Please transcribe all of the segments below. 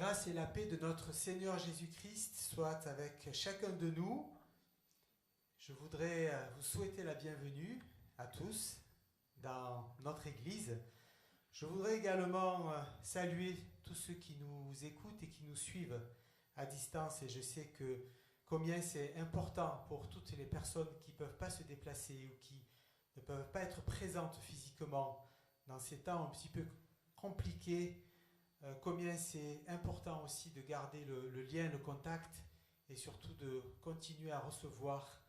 grâce et la paix de notre Seigneur Jésus-Christ soient avec chacun de nous. Je voudrais vous souhaiter la bienvenue à tous dans notre Église. Je voudrais également saluer tous ceux qui nous écoutent et qui nous suivent à distance. Et je sais que combien c'est important pour toutes les personnes qui ne peuvent pas se déplacer ou qui ne peuvent pas être présentes physiquement dans ces temps un petit peu compliqués. Combien c'est important aussi de garder le lien, le contact et surtout de continuer à recevoir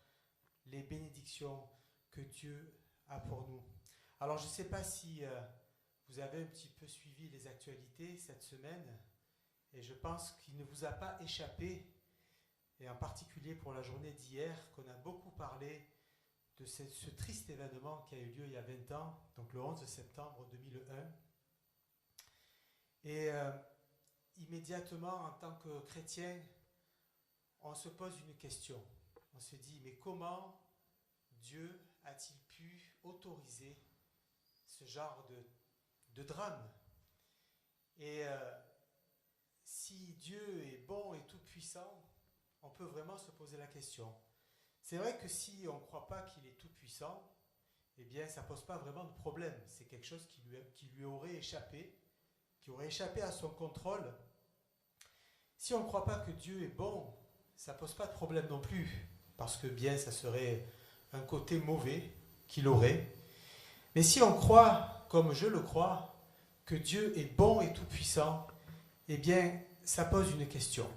les bénédictions que Dieu a pour nous. Alors je ne sais pas si vous avez un petit peu suivi les actualités cette semaine et je pense qu'il ne vous a pas échappé, et en particulier pour la journée d'hier, qu'on a beaucoup parlé de ce triste événement qui a eu lieu il y a 20 ans, donc le 11 septembre 2001. Et immédiatement, en tant que chrétien, on se pose une question. On se dit, mais comment Dieu a-t-il pu autoriser ce genre de drame? Et si Dieu est bon et tout-puissant, on peut vraiment se poser la question. C'est vrai que si on ne croit pas qu'il est tout-puissant, eh bien, ça ne pose pas vraiment de problème. C'est quelque chose qui lui aurait échappé, qui aurait échappé à son contrôle. Si on ne croit pas que Dieu est bon, ça ne pose pas de problème non plus, parce que bien, ça serait un côté mauvais qu'il aurait. Mais si on croit, comme je le crois, que Dieu est bon et tout-puissant, eh bien, ça pose une question.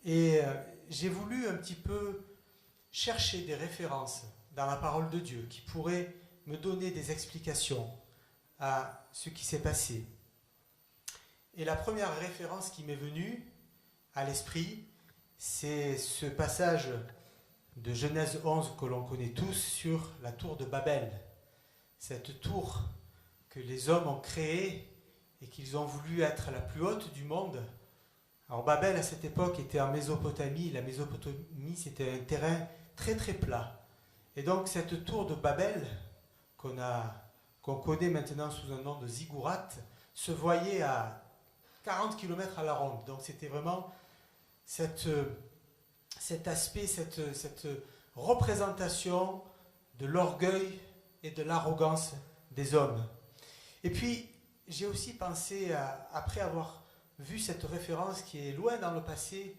Et j'ai voulu un petit peu chercher des références dans la parole de Dieu qui pourraient me donner des explications à ce qui s'est passé. Et la première référence qui m'est venue à l'esprit, c'est ce passage de Genèse 11 que l'on connaît tous sur la tour de Babel. Cette tour que les hommes ont créée et qu'ils ont voulu être la plus haute du monde. Alors Babel à cette époque était en Mésopotamie. La Mésopotamie c'était un terrain très très plat. Et donc cette tour de Babel qu'on connaît maintenant sous un nom de Ziggurat se voyait à 40 km à la ronde. Donc c'était vraiment cet aspect, cette représentation de l'orgueil et de l'arrogance des hommes. Et puis j'ai aussi pensé, après avoir vu cette référence qui est loin dans le passé,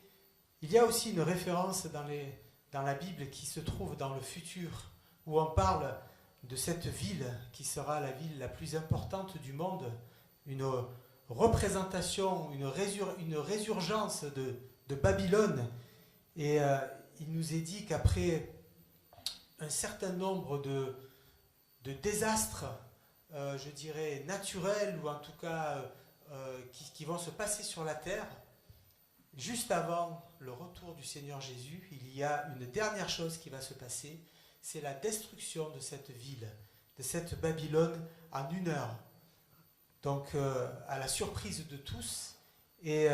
il y a aussi une référence dans la Bible qui se trouve dans le futur, où on parle de cette ville qui sera la ville la plus importante du monde, une représentation, une résurgence de Babylone. Et il nous est dit qu'après un certain nombre de désastres, je dirais naturels, ou en tout cas qui vont se passer sur la terre, juste avant le retour du Seigneur Jésus, il y a une dernière chose qui va se passer, c'est la destruction de cette ville, de cette Babylone en 1 heure. Donc à la surprise de tous, et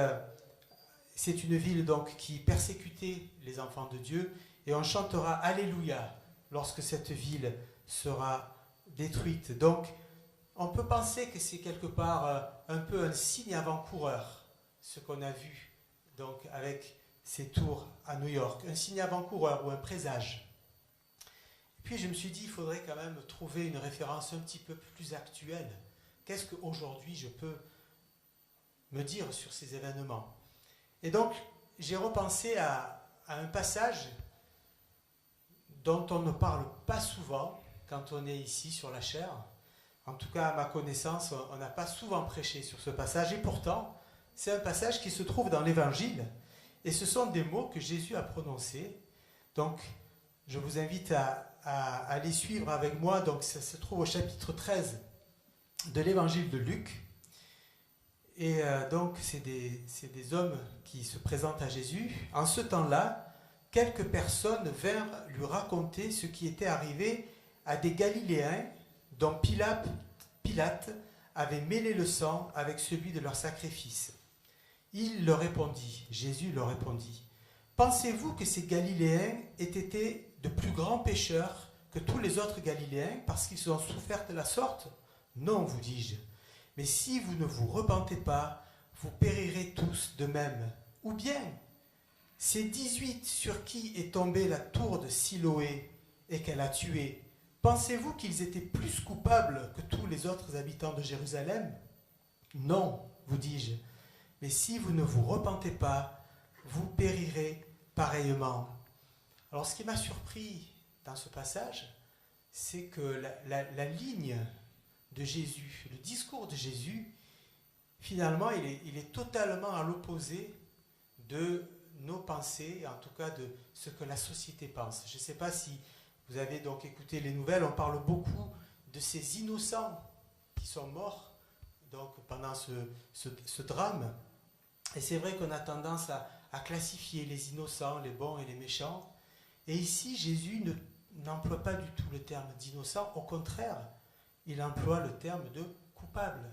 c'est une ville donc qui persécutait les enfants de Dieu, et on chantera Alléluia lorsque cette ville sera détruite. Donc on peut penser que c'est quelque part un peu un signe avant-coureur, ce qu'on a vu donc avec ces tours à New York, un signe avant-coureur ou un présage. Et puis je me suis dit, il faudrait quand même trouver une référence un petit peu plus actuelle. Qu'est-ce qu'aujourd'hui je peux me dire sur ces événements? Et donc j'ai repensé à un passage dont on ne parle pas souvent quand on est ici sur la chaire. En tout cas, à ma connaissance, on n'a pas souvent prêché sur ce passage. Et pourtant, c'est un passage qui se trouve dans l'Évangile. Et ce sont des mots que Jésus a prononcés. Donc, je vous invite à les suivre avec moi. Donc, ça se trouve au chapitre 13 de l'Évangile de Luc. Et donc, c'est des hommes qui se présentent à Jésus. En ce temps-là, quelques personnes vinrent lui raconter ce qui était arrivé à des Galiléens dont Pilate avait mêlé le sang avec celui de leur sacrifice. Jésus leur répondit, « Pensez-vous que ces Galiléens aient été de plus grands pécheurs que tous les autres Galiléens parce qu'ils ont souffert de la sorte? Non, vous dis-je. Mais si vous ne vous repentez pas, vous périrez tous tous de même? Ou bien, ces 18 sur qui est tombée la tour de Siloé et qu'elle a tué, pensez-vous qu'ils étaient plus coupables que tous les autres habitants de Jérusalem? Non, vous dis-je, mais si vous ne vous repentez pas, vous périrez pareillement. Alors ce qui m'a surpris dans ce passage, c'est que la ligne de Jésus, le discours de Jésus, finalement, il est totalement à l'opposé de nos pensées, en tout cas de ce que la société pense. Je ne sais pas si vous avez donc écouté les nouvelles, on parle beaucoup de ces innocents qui sont morts donc, pendant ce drame. Et c'est vrai qu'on a tendance à classifier les innocents, les bons et les méchants. Et ici, Jésus n'emploie pas du tout le terme d'innocent, au contraire, il emploie le terme de coupable.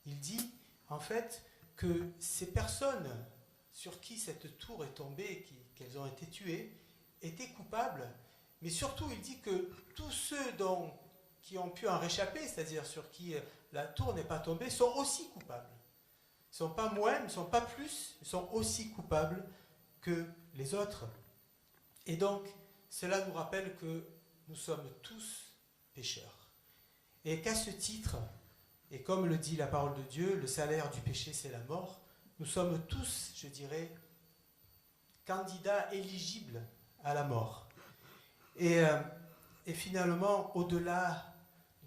Il dit, en fait, que ces personnes sur qui cette tour est tombée, qu'elles ont été tuées, étaient coupables, mais surtout il dit que tous ceux qui ont pu en réchapper, c'est-à-dire sur qui la tour n'est pas tombée, sont aussi coupables. Ils ne sont pas moins, ils ne sont pas plus, ils sont aussi coupables que les autres. Et donc, cela nous rappelle que nous sommes tous pécheurs. Et qu'à ce titre, et comme le dit la parole de Dieu, le salaire du péché c'est la mort, nous sommes tous, je dirais, candidats éligibles à la mort. Et finalement, au-delà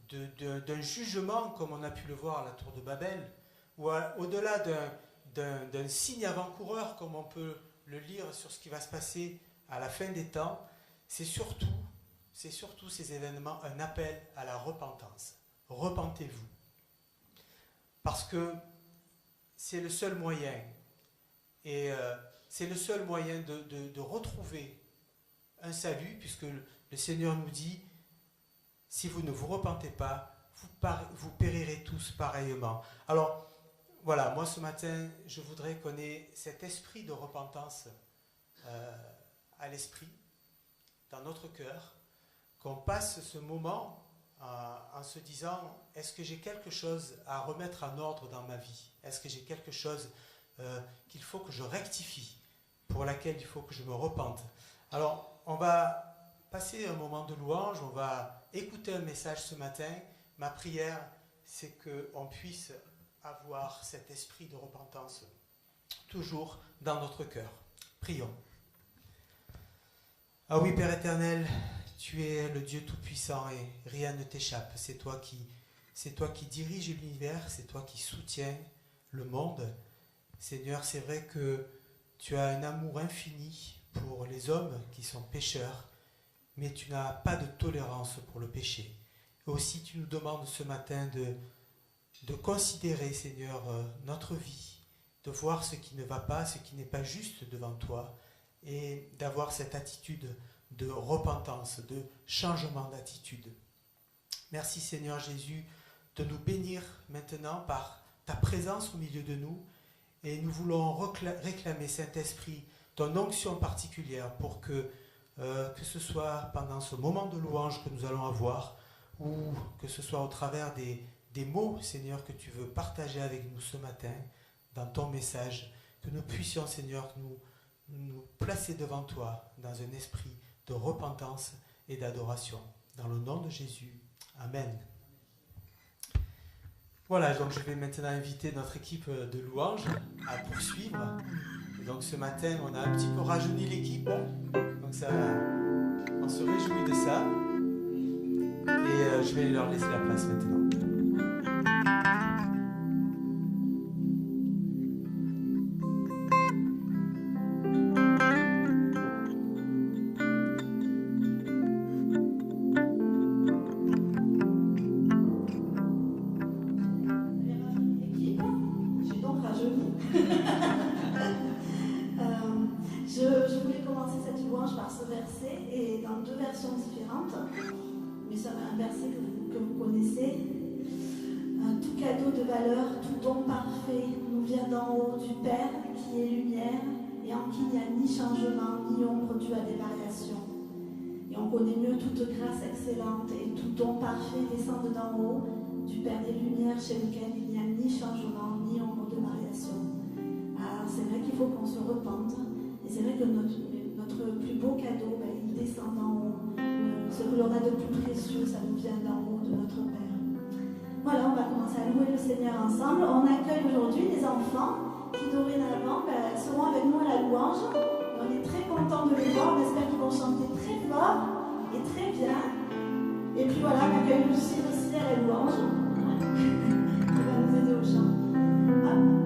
d'un jugement, comme on a pu le voir à la tour de Babel, ou au-delà d'un signe avant-coureur, comme on peut le lire sur ce qui va se passer à la fin des temps, c'est surtout ces événements un appel à la repentance. Repentez-vous. Parce que c'est le seul moyen, et c'est le seul moyen de retrouver un salut, puisque le Seigneur nous dit, si vous ne vous repentez pas, vous périrez tous pareillement. Alors, voilà, moi ce matin, je voudrais qu'on ait cet esprit de repentance à l'esprit, dans notre cœur, qu'on passe ce moment en se disant, est-ce que j'ai quelque chose à remettre en ordre dans ma vie? Est-ce que j'ai quelque chose qu'il faut que je rectifie, pour laquelle il faut que je me repente? Alors, on va passer un moment de louange, on va écouter un message ce matin. Ma prière, c'est qu'on puisse avoir cet esprit de repentance toujours dans notre cœur. Prions. Ah oui, Père éternel, tu es le Dieu tout-puissant et rien ne t'échappe. C'est toi qui diriges l'univers, c'est toi qui soutiens le monde. Seigneur, c'est vrai que tu as un amour infini pour les hommes qui sont pécheurs, mais tu n'as pas de tolérance pour le péché. Et aussi, tu nous demandes ce matin de considérer, Seigneur, notre vie, de voir ce qui ne va pas, ce qui n'est pas juste devant toi, et d'avoir cette attitude de repentance, de changement d'attitude. Merci Seigneur Jésus de nous bénir maintenant par ta présence au milieu de nous, et nous voulons réclamer, Saint-Esprit, ton onction particulière pour que ce soit pendant ce moment de louange que nous allons avoir, ou que ce soit au travers des mots, Seigneur, que tu veux partager avec nous ce matin, dans ton message, que nous puissions, Seigneur, nous placer devant toi dans un esprit de repentance et d'adoration. Dans le nom de Jésus. Amen. Voilà, donc je vais maintenant inviter notre équipe de louanges à poursuivre. Et donc ce matin, on a un petit peu rajeuni l'équipe. Donc ça, on se réjouit de ça. Et je vais leur laisser la place maintenant. Excellente et tout don parfait descend d'en haut du Père des Lumières, chez lequel il n'y a ni changement ni ombre de variation. Alors c'est faut qu'on se repente. Et c'est vrai que notre plus beau cadeau, il descend d'en haut. Ce que l'on a de plus précieux, ça nous vient d'en haut de notre Père. Voilà, on va commencer à louer le Seigneur ensemble. On accueille aujourd'hui des enfants qui dorénavant seront avec nous à la louange. On est très contents de les voir. On espère qu'ils vont chanter très fort et très bien. Et puis voilà, on accueille Lucille aussi à la louange. Qui va nous aider au chant. Hop.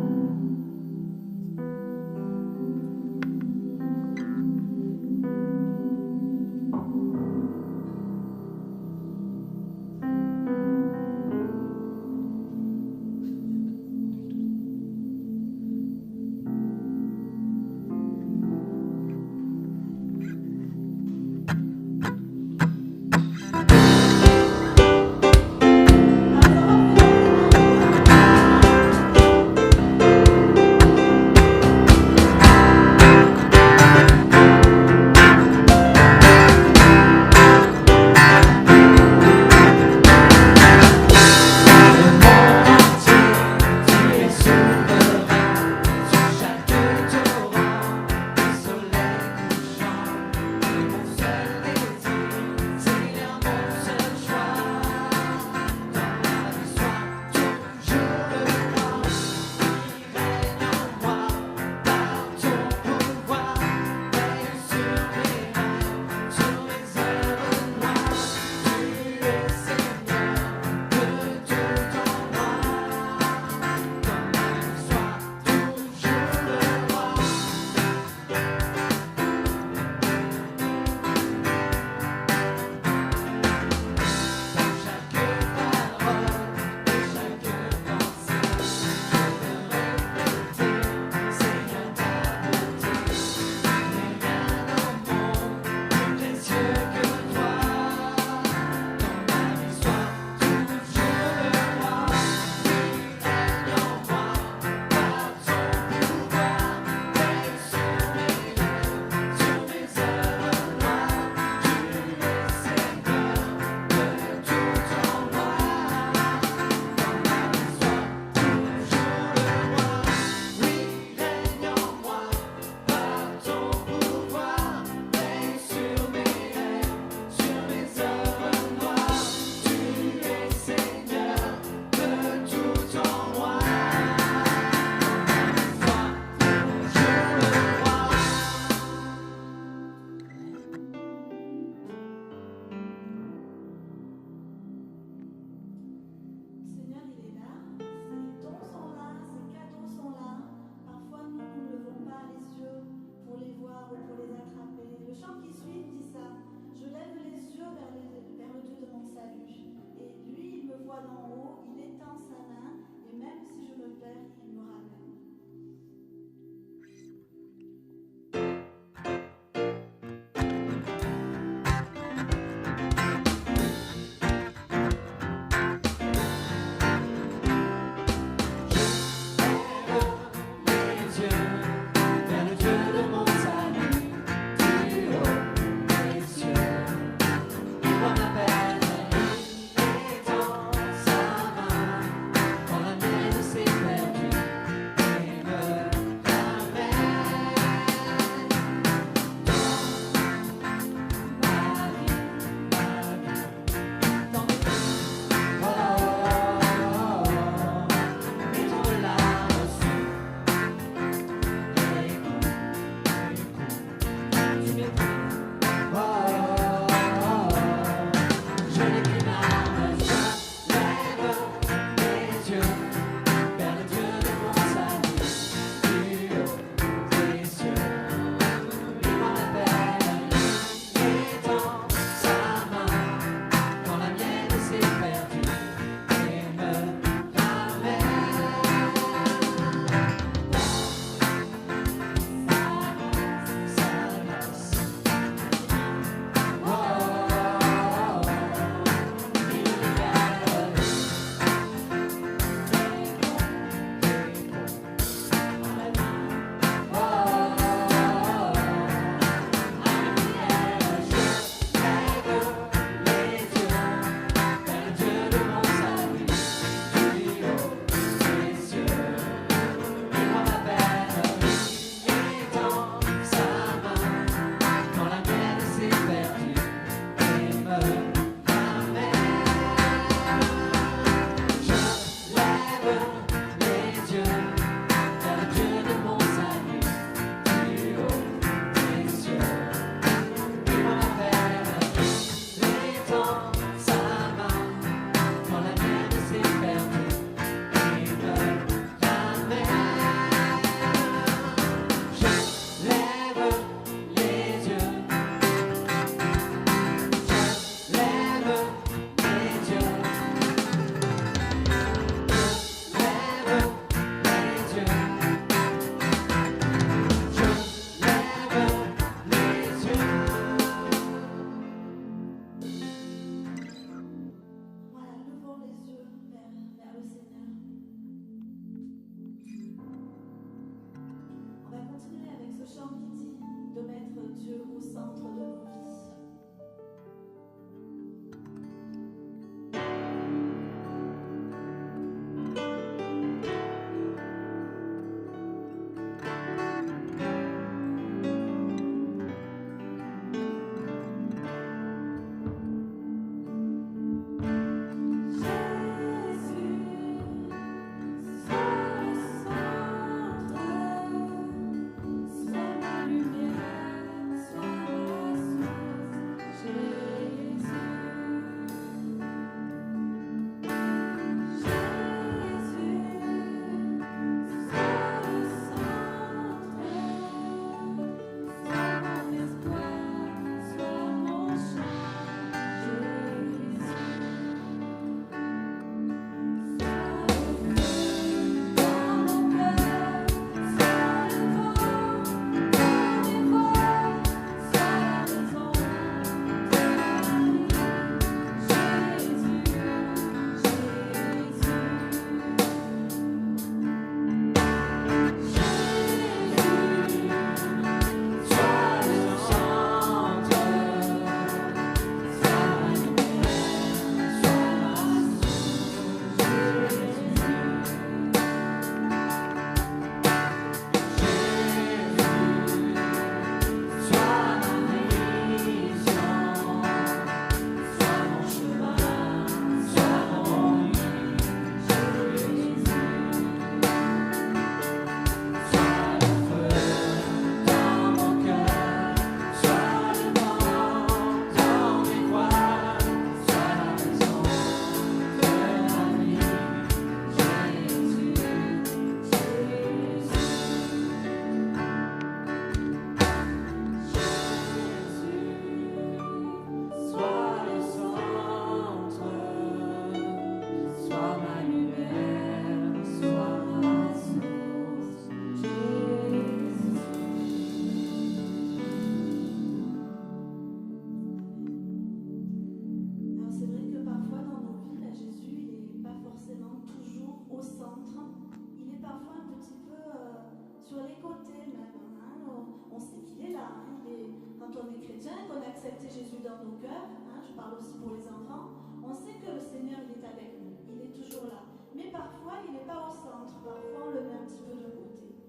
accepté Jésus dans nos cœurs, hein, je parle aussi pour les enfants, on sait que le Seigneur il est avec nous, il est toujours là. Mais parfois il n'est pas au centre, parfois on le met un petit peu de côté.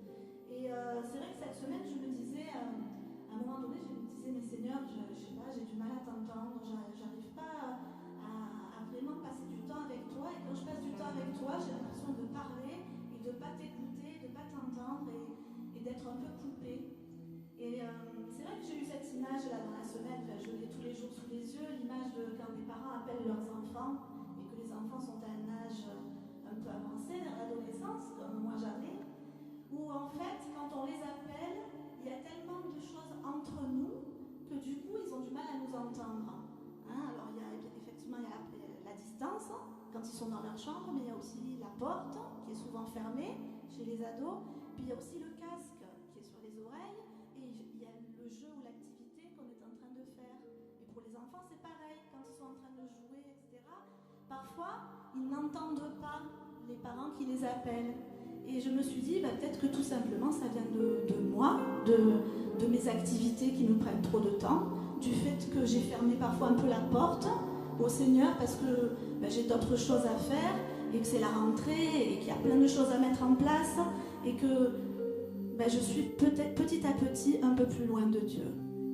Et c'est vrai que cette semaine je me disais, à un moment donné je me disais, mais Seigneur, je sais pas, j'ai du mal à t'entendre, j'arrive pas à vraiment passer du temps avec toi. Et quand je passe du temps avec toi, j'ai l'impression de parler et de ne pas t'écouter, de ne pas t'entendre et d'être un peu coupée. Et c'est vrai que j'ai eu cette image-là dans la semaine, enfin, je l'ai tous les jours sous les yeux, l'image de quand des parents appellent leurs enfants et que les enfants sont à un âge un peu avancé, dans l'adolescence, comme moi j'avais, où en fait, quand on les appelle, il y a tellement de choses entre nous que du coup, ils ont du mal à nous entendre. Hein, alors, effectivement, il y a la distance, quand ils sont dans leur chambre, mais il y a aussi la porte, qui est souvent fermée chez les ados, puis il y a aussi le casque qui est sur les oreilles, et il y a le jeu ou l'activité qu'on est en train de faire. Et pour les enfants, c'est pareil, quand ils sont en train de jouer, etc. Parfois, ils n'entendent pas les parents qui les appellent. Et je me suis dit, peut-être que tout simplement, ça vient de moi, de mes activités qui nous prennent trop de temps, du fait que j'ai fermé parfois un peu la porte au Seigneur parce que j'ai d'autres choses à faire et que c'est la rentrée et qu'il y a plein de choses à mettre en place et que je suis peut-être petit à petit un peu plus loin de Dieu.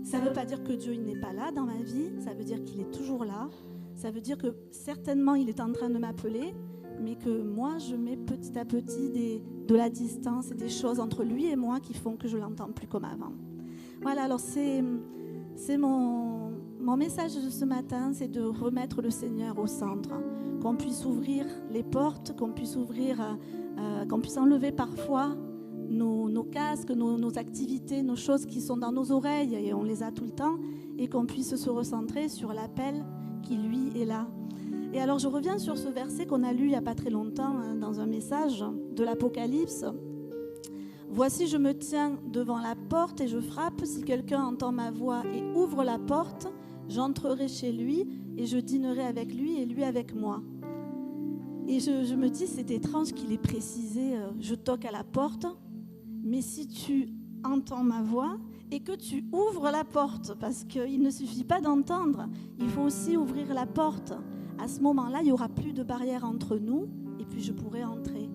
Ça ne veut pas dire que Dieu il n'est pas là dans ma vie, ça veut dire qu'il est toujours là, ça veut dire que certainement il est en train de m'appeler, mais que moi je mets petit à petit de la distance et des choses entre lui et moi qui font que je ne l'entends plus comme avant. Voilà, alors c'est mon message de ce matin, c'est de remettre le Seigneur au centre, qu'on puisse ouvrir les portes, qu'on puisse enlever parfois nos casques, nos activités, nos choses qui sont dans nos oreilles et on les a tout le temps, et qu'on puisse se recentrer sur l'appel qui lui est là. Et alors je reviens sur ce verset qu'on a lu il n'y a pas très longtemps dans un message de l'Apocalypse. Voici, je me tiens devant la porte et je frappe. Si quelqu'un entend ma voix et ouvre la porte, j'entrerai chez lui et je dînerai avec lui et lui avec moi. Et je me dis, c'est étrange qu'il ait précisé, je toque à la porte, mais si tu entends ma voix et que tu ouvres la porte, parce qu'il ne suffit pas d'entendre, il faut aussi ouvrir la porte. À ce moment-là, il n'y aura plus de barrière entre nous et puis je pourrai entrer.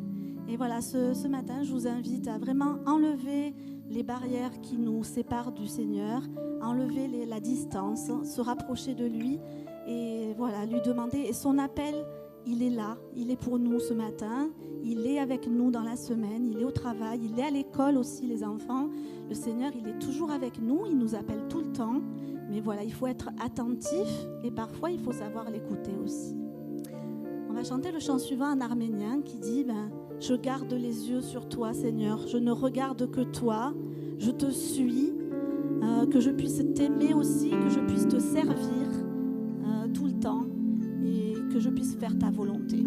Et voilà, ce matin, je vous invite à vraiment enlever les barrières qui nous séparent du Seigneur, enlever la distance, se rapprocher de lui et voilà, lui demander. Et son appel, il est là, il est pour nous ce matin, il est avec nous dans la semaine, il est au travail, il est à l'école aussi, les enfants. Le Seigneur, il est toujours avec nous, il nous appelle tout le temps. Mais voilà, il faut être attentif et parfois, il faut savoir l'écouter aussi. On va chanter le chant suivant en arménien qui dit je garde les yeux sur toi, Seigneur. Je ne regarde que toi. Je te suis. Que je puisse t'aimer aussi, que je puisse te servir tout le temps et que je puisse faire ta volonté.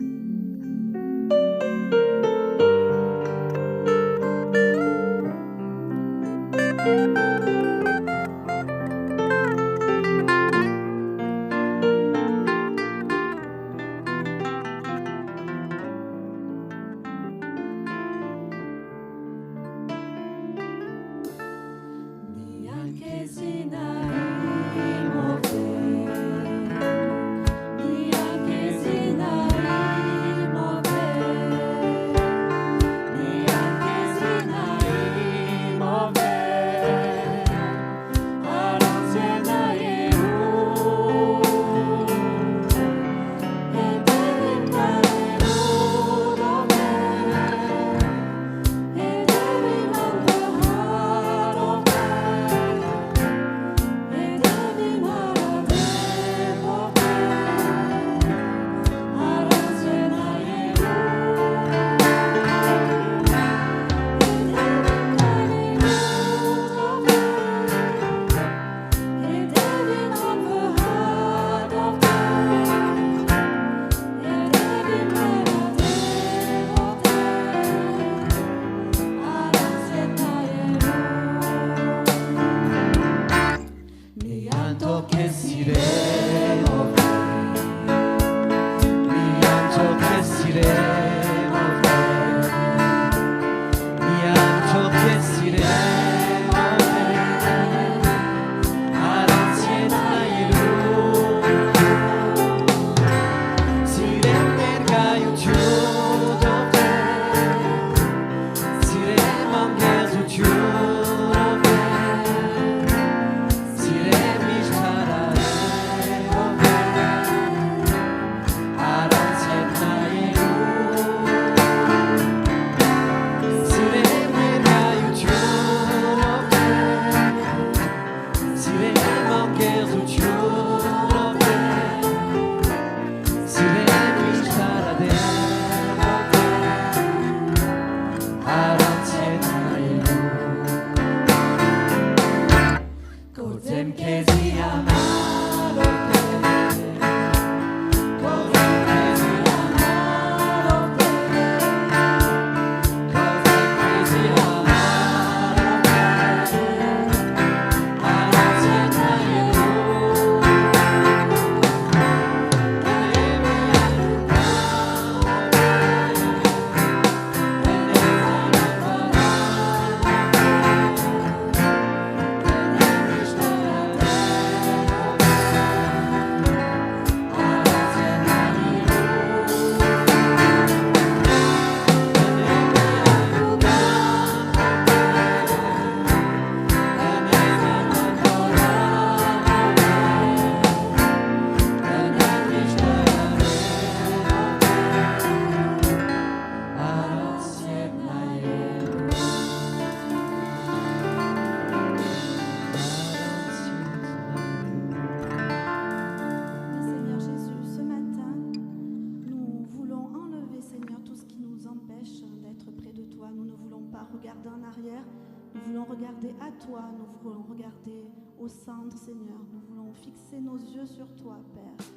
à toi, nous voulons regarder au centre, Seigneur. Nous voulons fixer nos yeux sur toi, Père,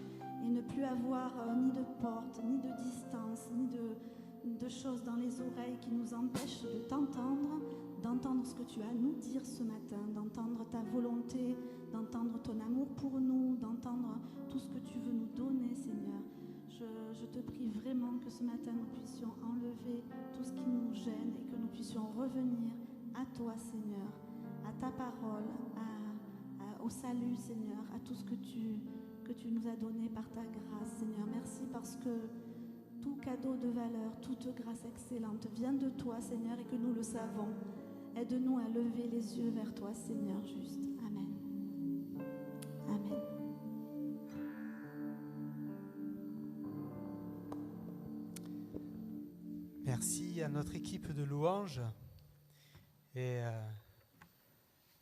et ne plus avoir ni de porte, ni de distance, ni de choses dans les oreilles qui nous empêchent de t'entendre, d'entendre ce que tu as à nous dire ce matin, d'entendre ta volonté, d'entendre ton amour pour nous, d'entendre tout ce que tu veux nous donner, Seigneur. Je te prie vraiment que ce matin nous puissions enlever tout ce qui nous gêne et que nous puissions revenir à toi, Seigneur, à ta parole, au salut, Seigneur, à tout ce que tu nous as donné par ta grâce, Seigneur. Merci parce que tout cadeau de valeur, toute grâce excellente vient de toi, Seigneur, et que nous le savons. Aide-nous à lever les yeux vers toi, Seigneur, juste. Amen. Amen. Merci à notre équipe de louanges. Et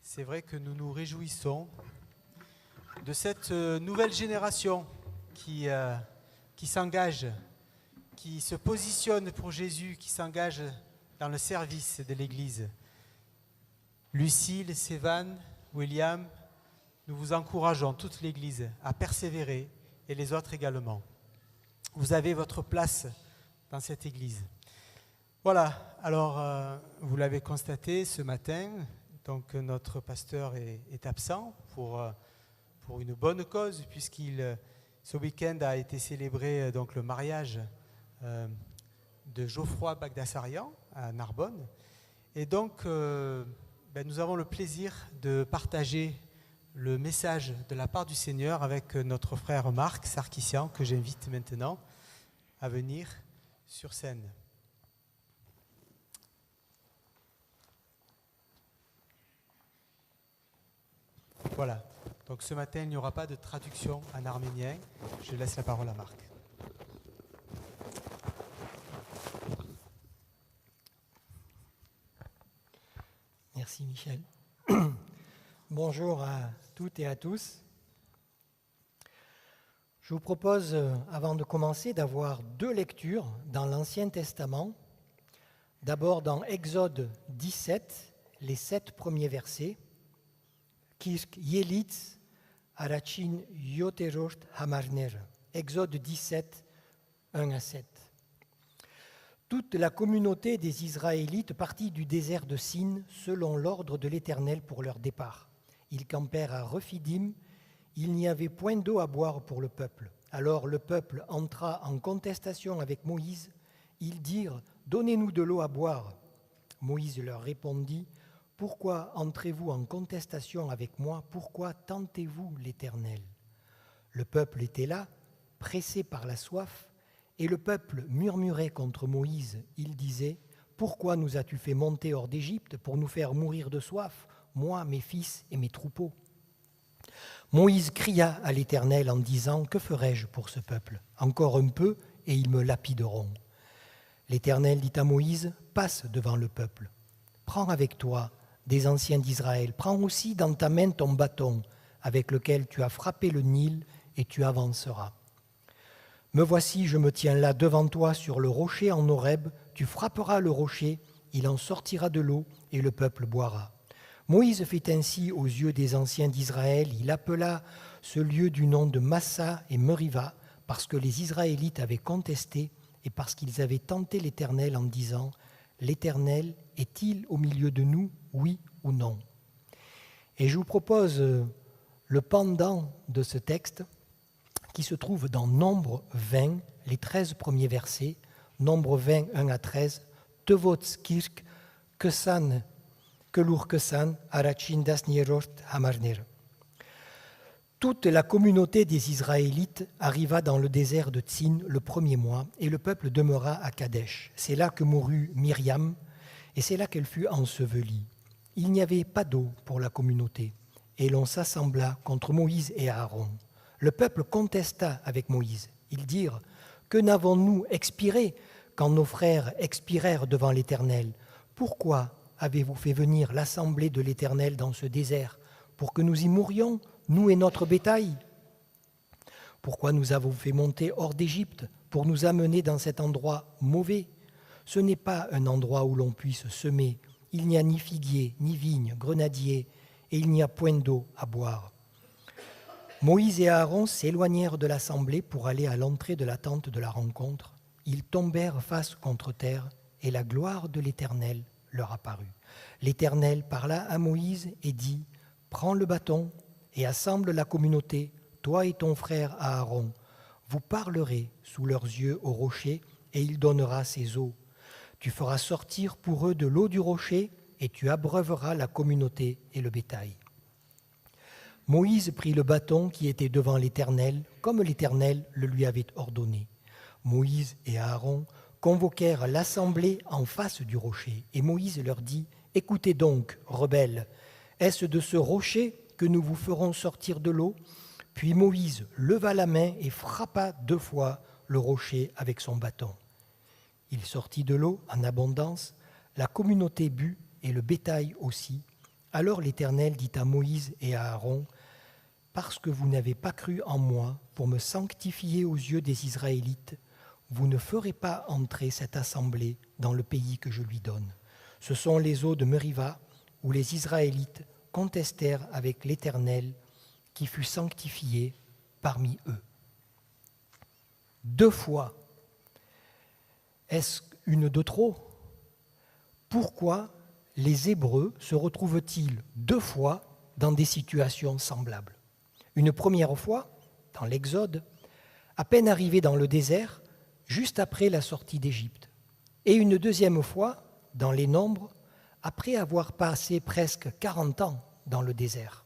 c'est vrai que nous nous réjouissons de cette nouvelle génération qui s'engage, qui se positionne pour Jésus, qui s'engage dans le service de l'Église. Lucille, Sévan, William, nous vous encourageons, toute l'Église, à persévérer et les autres également. Vous avez votre place dans cette Église. Voilà, alors vous l'avez constaté ce matin, donc notre pasteur est absent pour une bonne cause, ce week-end a été célébré donc, le mariage de Geoffroy Bagdasarian à Narbonne. Et donc, nous avons le plaisir de partager le message de la part du Seigneur avec notre frère Marc Sarkissian, que j'invite maintenant à venir sur scène. Voilà, donc ce matin, il n'y aura pas de traduction en arménien. Je laisse la parole à Marc. Merci Michel. Bonjour à toutes et à tous. Je vous propose, avant de commencer, d'avoir deux lectures dans l'Ancien Testament. D'abord dans Exode 17, les 7 premiers versets. Kirk Yelitz Arachin Yoterost Hamarner. Exode 17, 1 à 7. Toute la communauté des Israélites partit du désert de Sin selon l'ordre de l'Éternel pour leur départ. Ils campèrent à Rephidim. Il n'y avait point d'eau à boire pour le peuple. Alors le peuple entra en contestation avec Moïse. Ils dirent « Donnez-nous de l'eau à boire ». Moïse leur répondit « Pourquoi entrez-vous en contestation avec moi? Pourquoi tentez-vous l'Éternel » Le peuple était là, pressé par la soif, et le peuple murmurait contre Moïse. Il disait « Pourquoi nous as-tu fait monter hors d'Égypte pour nous faire mourir de soif, moi, mes fils et mes troupeaux ?» Moïse cria à l'Éternel en disant « Que ferai-je pour ce peuple? Encore un peu et ils me lapideront. » L'Éternel dit à Moïse « Passe devant le peuple. Prends avec toi des anciens d'Israël. Prends aussi dans ta main ton bâton avec lequel tu as frappé le Nil et tu avanceras. Me voici, je me tiens là devant toi sur le rocher en Horeb. Tu frapperas le rocher, il en sortira de l'eau et le peuple boira. » Moïse fit ainsi aux yeux des anciens d'Israël. Il appela ce lieu du nom de Massa et Meriva parce que les Israélites avaient contesté et parce qu'ils avaient tenté l'Éternel en disant « L'Éternel est-il au milieu de nous, oui ou non ?» Et je vous propose le pendant de ce texte qui se trouve dans Nombre 20, les 13 premiers versets, Nombre 20, 1 à 13, « Tevots kirk kesan kelur kesan arachin dasnierost hamarner » Toute la communauté des Israélites arriva dans le désert de Tsin le premier mois, et le peuple demeura à Kadesh. C'est là que mourut Myriam, et c'est là qu'elle fut ensevelie. Il n'y avait pas d'eau pour la communauté, et l'on s'assembla contre Moïse et Aaron. Le peuple contesta avec Moïse. Ils dirent « Que n'avons-nous expiré quand nos frères expirèrent devant l'Éternel? Pourquoi avez-vous fait venir l'assemblée de l'Éternel dans ce désert pour que nous y mourions, nous et notre bétail? Pourquoi nous avons fait monter hors d'Égypte pour nous amener dans cet endroit mauvais? Ce n'est pas un endroit où l'on puisse semer. il n'y a ni figuier, ni vigne, grenadier, et il n'y a point d'eau à boire. Moïse et Aaron s'éloignèrent de l'assemblée pour aller à l'entrée de la tente de la rencontre. Ils tombèrent face contre terre, et la gloire de l'Éternel leur apparut. L'Éternel parla à Moïse et dit, « Prends le bâton et assemble la communauté, toi et ton frère Aaron. Vous parlerez sous leurs yeux au rocher, et il donnera ses eaux. Tu feras sortir pour eux de l'eau du rocher, et tu abreuveras la communauté et le bétail. » Moïse prit le bâton qui était devant l'Éternel, comme l'Éternel le lui avait ordonné. Moïse et Aaron convoquèrent l'assemblée en face du rocher, et Moïse leur dit, « Écoutez donc, rebelles, est-ce de ce rocher que nous vous ferons sortir de l'eau ?» Puis Moïse leva la main et frappa 2 fois le rocher avec son bâton. Il sortit de l'eau en abondance, la communauté but et le bétail aussi. Alors l'Éternel dit à Moïse et à Aaron, « Parce que vous n'avez pas cru en moi pour me sanctifier aux yeux des Israélites, vous ne ferez pas entrer cette assemblée dans le pays que je lui donne. Ce sont les eaux de Meriva où les Israélites contestèrent avec l'Éternel qui fut sanctifié parmi eux. » 2 fois. Est-ce une de trop ? Pourquoi les Hébreux se retrouvent-ils 2 fois dans des situations semblables ? Une première fois, dans l'Exode, à peine arrivés dans le désert, juste après la sortie d'Égypte. Et une deuxième fois, dans les Nombres, après avoir passé presque 40 ans dans le désert.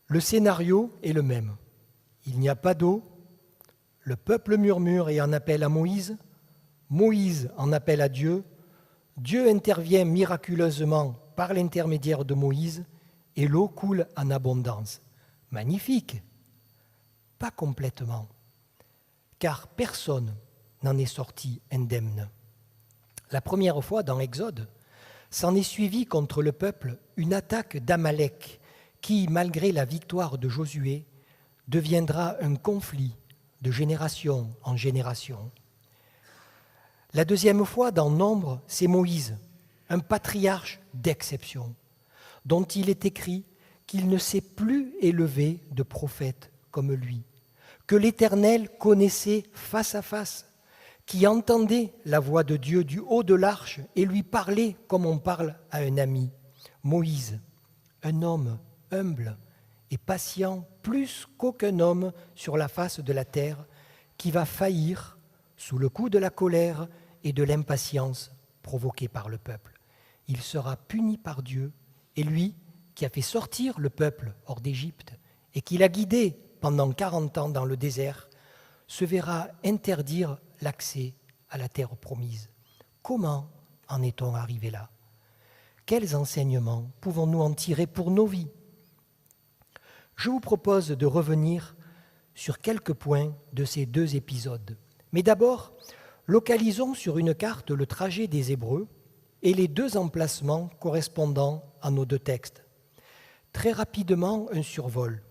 Le scénario est le même. Il n'y a pas d'eau, le peuple murmure et en appelle à Moïse, Moïse en appelle à Dieu, Dieu intervient miraculeusement par l'intermédiaire de Moïse et l'eau coule en abondance. Magnifique. Pas complètement, car personne n'en est sorti indemne. La première fois dans l'Exode, s'en est suivi contre le peuple une attaque d'Amalek qui, malgré la victoire de Josué, deviendra un conflit de génération en génération. La deuxième fois dans Nombre, c'est Moïse, un patriarche d'exception, dont il est écrit qu'il ne s'est plus élevé de prophète comme lui, que l'Éternel connaissait face à face, qui entendait la voix de Dieu du haut de l'arche et lui parlait comme on parle à un ami. Moïse, un homme humble et patient plus qu'aucun homme sur la face de la terre, qui va faillir sous le coup de la colère et de l'impatience provoquée par le peuple. Il sera puni par Dieu, et lui, qui a fait sortir le peuple hors d'Égypte et qui l'a guidé pendant 40 ans dans le désert, se verra interdire l'accès à la terre promise. Comment en est-on arrivé là ? Quels enseignements pouvons-nous en tirer pour nos vies ? Je vous propose de revenir sur quelques points de ces 2 épisodes. Mais d'abord, localisons sur une carte le trajet des Hébreux et les 2 emplacements correspondant à nos 2 textes. Très rapidement, un survol.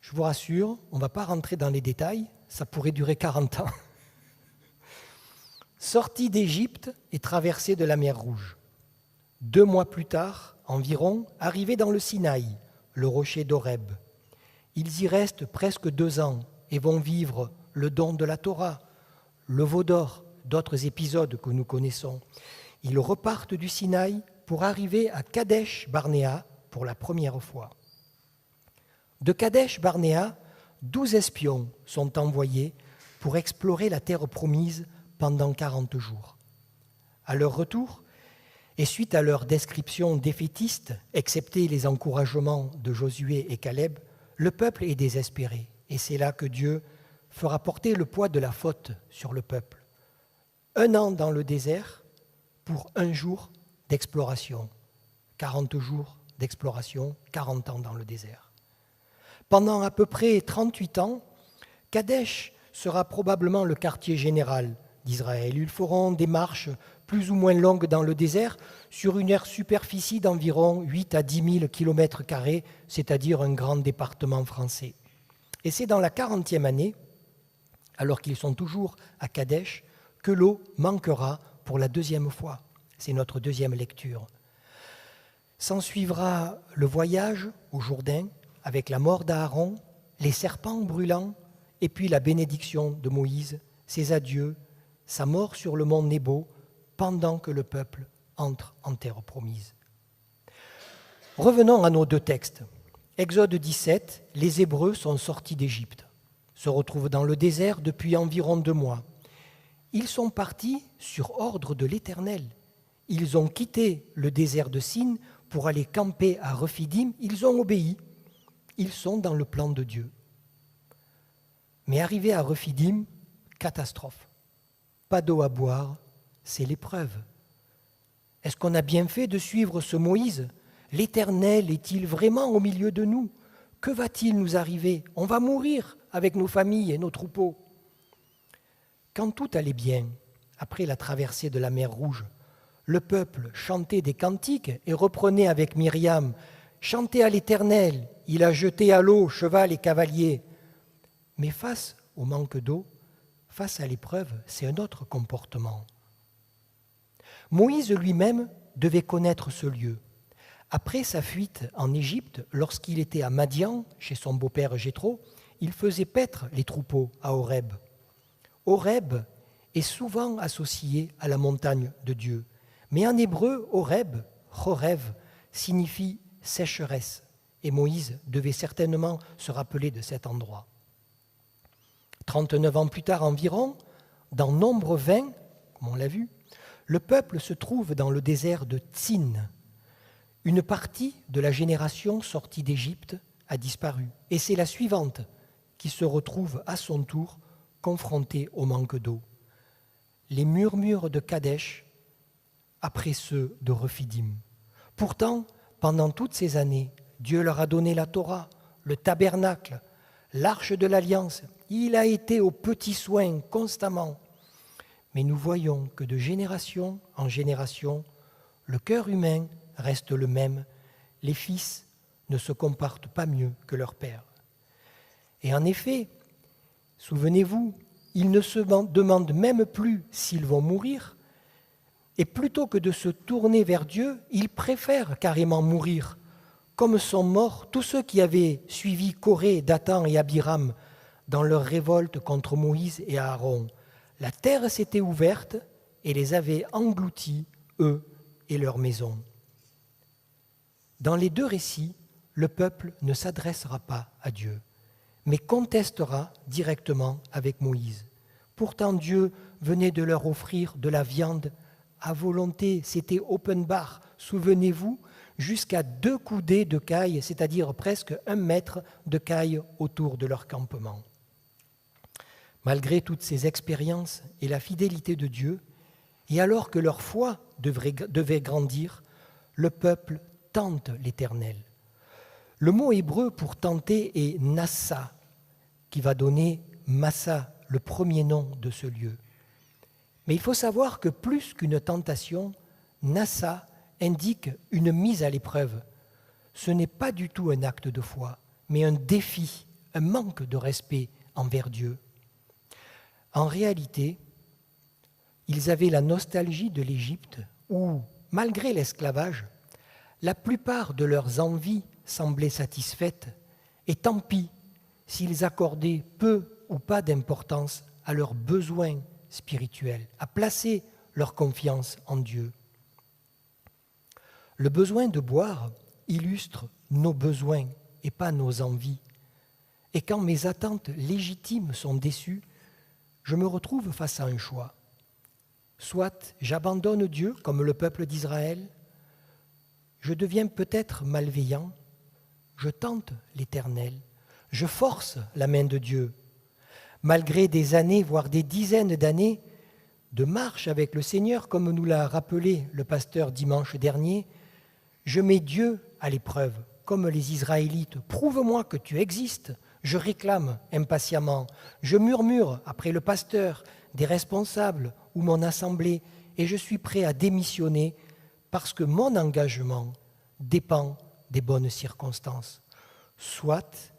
Je vous rassure, on ne va pas rentrer dans les détails, ça pourrait durer 40 ans. Sortie d'Égypte et traversée de la mer Rouge. 2 mois plus tard, environ, arrivés dans le Sinaï, le rocher d'Horeb. Ils y restent presque 2 ans et vont vivre le don de la Torah, le veau d'or, d'autres épisodes que nous connaissons. Ils repartent du Sinaï pour arriver à Kadesh Barnéa pour la première fois. De Kadesh Barnéa, 12 espions sont envoyés pour explorer la terre promise pendant 40 jours. À leur retour, et suite à leur description défaitiste, excepté les encouragements de Josué et Caleb, le peuple est désespéré. Et c'est là que Dieu fera porter le poids de la faute sur le peuple. 1 an dans le désert pour 1 jour d'exploration. 40 jours d'exploration, 40 ans dans le désert. Pendant à peu près 38 ans, Kadesh sera probablement le quartier général d'Israël. Ils feront des marches plus ou moins longues dans le désert sur une superficie d'environ 8 à 10 000 km², c'est-à-dire un grand département français. Et c'est dans la 40e année, alors qu'ils sont toujours à Kadesh, que l'eau manquera pour la 2e fois. C'est notre deuxième lecture. S'ensuivra le voyage au Jourdain avec la mort d'Aaron, les serpents brûlants et puis la bénédiction de Moïse, ses adieux, sa mort sur le mont Nebo pendant que le peuple entre en terre promise. Revenons à nos deux textes. Exode 17, les Hébreux sont sortis d'Égypte, se retrouvent dans le désert depuis environ 2 mois. Ils sont partis sur ordre de l'Éternel. Ils ont quitté le désert de Sin pour aller camper à Rephidim. Ils ont obéi. Ils sont dans le plan de Dieu. Mais arrivés à Rephidim, catastrophe. Pas d'eau à boire, c'est l'épreuve. Est-ce qu'on a bien fait de suivre ce Moïse ? L'Éternel est-il vraiment au milieu de nous ? Que va-t-il nous arriver ? On va mourir avec nos familles et nos troupeaux. Quand tout allait bien, après la traversée de la mer Rouge, le peuple chantait des cantiques et reprenait avec Myriam « Chantez à l'Éternel, il a jeté à l'eau cheval et cavalier ». Mais face au manque d'eau, face à l'épreuve, c'est un autre comportement. Moïse lui-même devait connaître ce lieu. Après sa fuite en Égypte, lorsqu'il était à Madian, chez son beau-père Jéthro, il faisait paître les troupeaux à Horeb. Horeb est souvent associé à la montagne de Dieu. Mais en hébreu, Horeb, Chorev, signifie sécheresse. Et Moïse devait certainement se rappeler de cet endroit. 39 ans plus tard environ, dans Nombre 20, comme on l'a vu, le peuple se trouve dans le désert de Tsin. Une partie de la génération sortie d'Égypte a disparu. Et c'est la suivante qui se retrouve à son tour confrontée au manque d'eau. Les murmures de Kadesh après ceux de Rephidim. Pourtant, pendant toutes ces années, Dieu leur a donné la Torah, le tabernacle, l'arche de l'Alliance. Il a été aux petits soins constamment. Mais nous voyons que de génération en génération, le cœur humain reste le même. Les fils ne se comportent pas mieux que leur père. Et en effet, souvenez-vous, ils ne se demandent même plus s'ils vont mourir, et plutôt que de se tourner vers Dieu, ils préfèrent carrément mourir, comme sont morts tous ceux qui avaient suivi Coré, Dathan et Abiram dans leur révolte contre Moïse et Aaron. La terre s'était ouverte et les avait engloutis, eux et leurs maisons. Dans les deux récits, le peuple ne s'adressera pas à Dieu, mais contestera directement avec Moïse. Pourtant, Dieu venait de leur offrir de la viande à volonté, c'était open bar, souvenez-vous, jusqu'à 2 coudées de caille, c'est-à-dire presque 1 mètre de caille autour de leur campement. Malgré toutes ces expériences et la fidélité de Dieu, et alors que leur foi devait grandir, le peuple tente l'Éternel. Le mot hébreu pour tenter est nassa, qui va donner Massa, le premier nom de ce lieu. Mais il faut savoir que plus qu'une tentation, nassa indique une mise à l'épreuve. Ce n'est pas du tout un acte de foi, mais un défi, un manque de respect envers Dieu. En réalité, ils avaient la nostalgie de l'Égypte où, malgré l'esclavage, la plupart de leurs envies semblaient satisfaites, et tant pis s'ils accordaient peu ou pas d'importance à leurs besoins spirituels, à placer leur confiance en Dieu. Le besoin de boire illustre nos besoins et pas nos envies. Et quand mes attentes légitimes sont déçues, je me retrouve face à un choix. Soit j'abandonne Dieu comme le peuple d'Israël, je deviens peut-être malveillant, je tente l'Éternel, je force la main de Dieu. Malgré des années, voire des dizaines d'années de marche avec le Seigneur, comme nous l'a rappelé le pasteur dimanche dernier, je mets Dieu à l'épreuve, comme les Israélites. Prouve-moi que tu existes. Je réclame impatiemment. Je murmure après le pasteur, des responsables ou mon assemblée, et je suis prêt à démissionner parce que mon engagement dépend des bonnes circonstances. Soit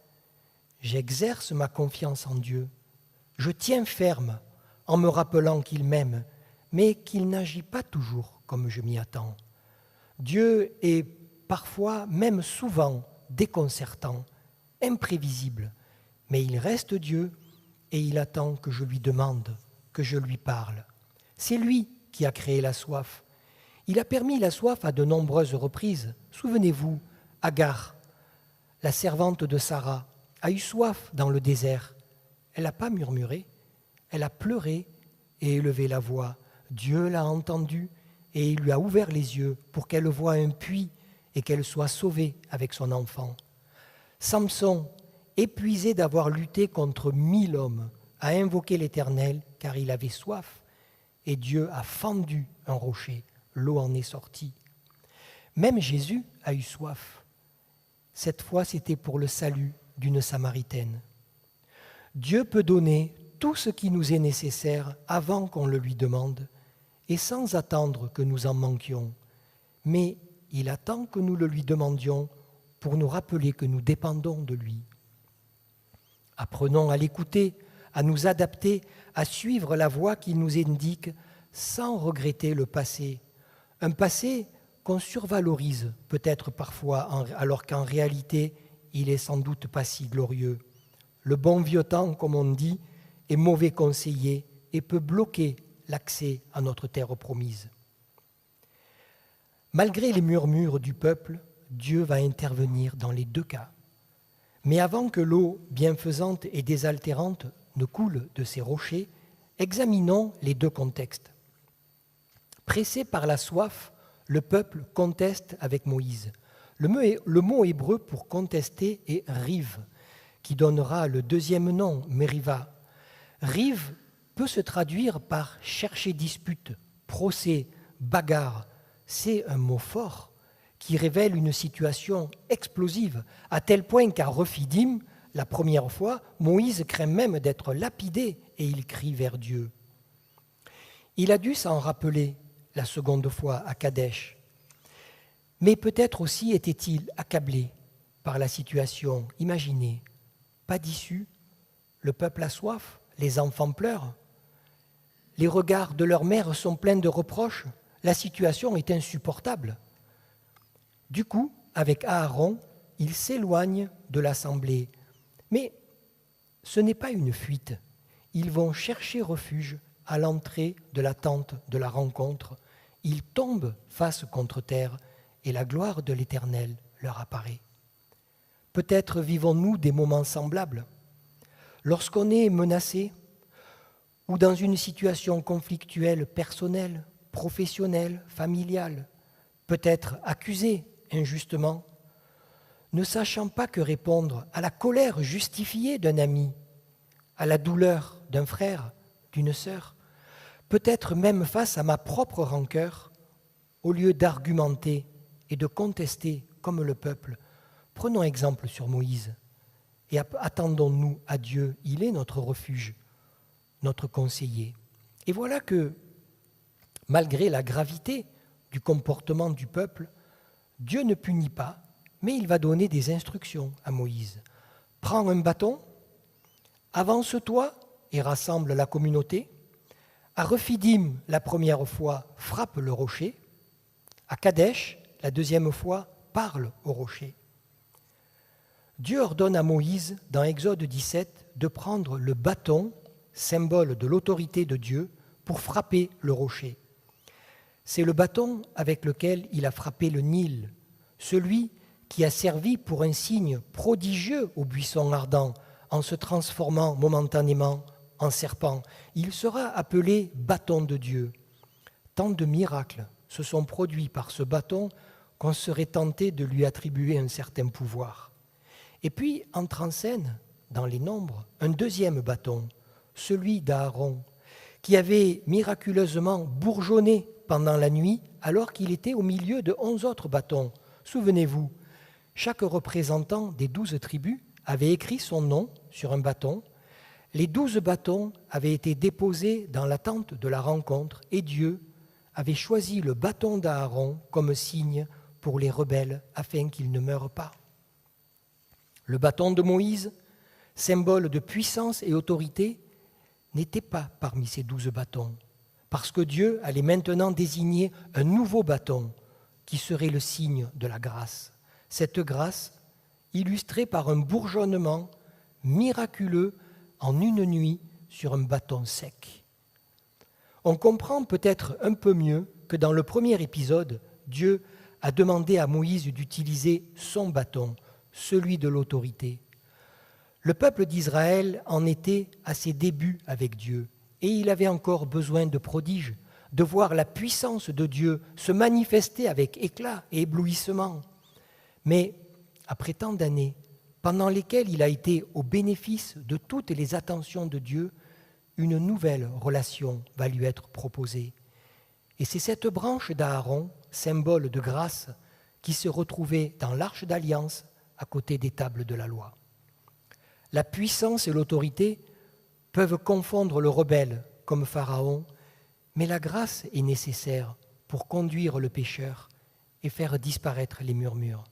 j'exerce ma confiance en Dieu, je tiens ferme en me rappelant qu'il m'aime, mais qu'il n'agit pas toujours comme je m'y attends. Dieu est parfois, même souvent, déconcertant, imprévisible, mais il reste Dieu et il attend que je lui demande, que je lui parle. C'est lui qui a créé la soif. Il a permis la soif à de nombreuses reprises. Souvenez-vous, Agar, la servante de Sarah, a eu soif dans le désert. Elle n'a pas murmuré, elle a pleuré et élevé la voix. Dieu l'a entendue et il lui a ouvert les yeux pour qu'elle voie un puits et qu'elle soit sauvée avec son enfant. Samson, épuisé d'avoir lutté contre 1000 hommes, a invoqué l'Éternel car il avait soif et Dieu a fendu un rocher, l'eau en est sortie. Même Jésus a eu soif. Cette fois, c'était pour le salut d'une Samaritaine. Dieu peut donner tout ce qui nous est nécessaire avant qu'on le lui demande et sans attendre que nous en manquions. Mais il attend que nous le lui demandions pour nous rappeler que nous dépendons de lui. Apprenons à l'écouter, à nous adapter, à suivre la voie qu'il nous indique sans regretter le passé. Un passé qu'on survalorise peut-être parfois alors qu'en réalité, il est sans doute pas si glorieux. Le bon vieux temps, comme on dit, est mauvais conseiller et peut bloquer l'accès à notre terre promise. Malgré les murmures du peuple, Dieu va intervenir dans les deux cas. Mais avant que l'eau bienfaisante et désaltérante ne coule de ces rochers, examinons les deux contextes. Pressé par la soif, le peuple conteste avec Moïse. Le mot hébreu pour contester est riv, qui donnera le deuxième nom, Meriva. Riv peut se traduire par chercher dispute, procès, bagarre. C'est un mot fort qui révèle une situation explosive, à tel point qu'à Rephidim, la première fois, Moïse craint même d'être lapidé et il crie vers Dieu. Il a dû s'en rappeler la seconde fois à Kadesh. Mais peut-être aussi était-il accablé par la situation. Imaginez, pas d'issue, le peuple a soif, les enfants pleurent, les regards de leur mère sont pleins de reproches, la situation est insupportable. Du coup, avec Aaron, il s'éloigne de l'assemblée. Mais ce n'est pas une fuite. Ils vont chercher refuge à l'entrée de la tente de la rencontre. Ils tombent face contre terre et la gloire de l'Éternel leur apparaît. Peut-être vivons-nous des moments semblables. Lorsqu'on est menacé ou dans une situation conflictuelle personnelle, professionnelle, familiale, peut-être accusé injustement, ne sachant pas que répondre à la colère justifiée d'un ami, à la douleur d'un frère, d'une sœur, peut-être même face à ma propre rancœur, au lieu d'argumenter et de contester comme le peuple, prenons exemple sur Moïse et attendons-nous à Dieu, il est notre refuge, notre conseiller. Et voilà que, malgré la gravité du comportement du peuple, Dieu ne punit pas, mais il va donner des instructions à Moïse. Prends un bâton, avance-toi et rassemble la communauté. À Rephidim, la première fois, frappe le rocher. À Kadesh, la deuxième fois, parle au rocher. Dieu ordonne à Moïse, dans Exode 17, de prendre le bâton, symbole de l'autorité de Dieu, pour frapper le rocher. C'est le bâton avec lequel il a frappé le Nil, celui qui a servi pour un signe prodigieux au buisson ardent, en se transformant momentanément en serpent. Il sera appelé bâton de Dieu. Tant de miracles se sont produits par ce bâton qu'on serait tenté de lui attribuer un certain pouvoir. Et puis entre en scène, dans les nombres, un deuxième bâton, celui d'Aaron, qui avait miraculeusement bourgeonné pendant la nuit alors qu'il était au milieu de 11 autres bâtons. Souvenez-vous, chaque représentant des 12 tribus avait écrit son nom sur un bâton. Les 12 bâtons avaient été déposés dans la tente de la rencontre et Dieu avait choisi le bâton d'Aaron comme signe pour les rebelles afin qu'ils ne meurent pas. Le bâton de Moïse, symbole de puissance et autorité, n'était pas parmi ces 12 bâtons, parce que Dieu allait maintenant désigner un nouveau bâton qui serait le signe de la grâce. Cette grâce, illustrée par un bourgeonnement miraculeux en une nuit sur un bâton sec. On comprend peut-être un peu mieux que dans le premier épisode, Dieu a demandé à Moïse d'utiliser son bâton, celui de l'autorité. Le peuple d'Israël en était à ses débuts avec Dieu et il avait encore besoin de prodiges, de voir la puissance de Dieu se manifester avec éclat et éblouissement. Mais après tant d'années, pendant lesquelles il a été au bénéfice de toutes les attentions de Dieu, une nouvelle relation va lui être proposée. Et c'est cette branche d'Aaron, symbole de grâce, qui se retrouvait dans l'arche d'alliance à côté des tables de la loi. La puissance et l'autorité peuvent confondre le rebelle comme Pharaon, mais la grâce est nécessaire pour conduire le pécheur et faire disparaître les murmures.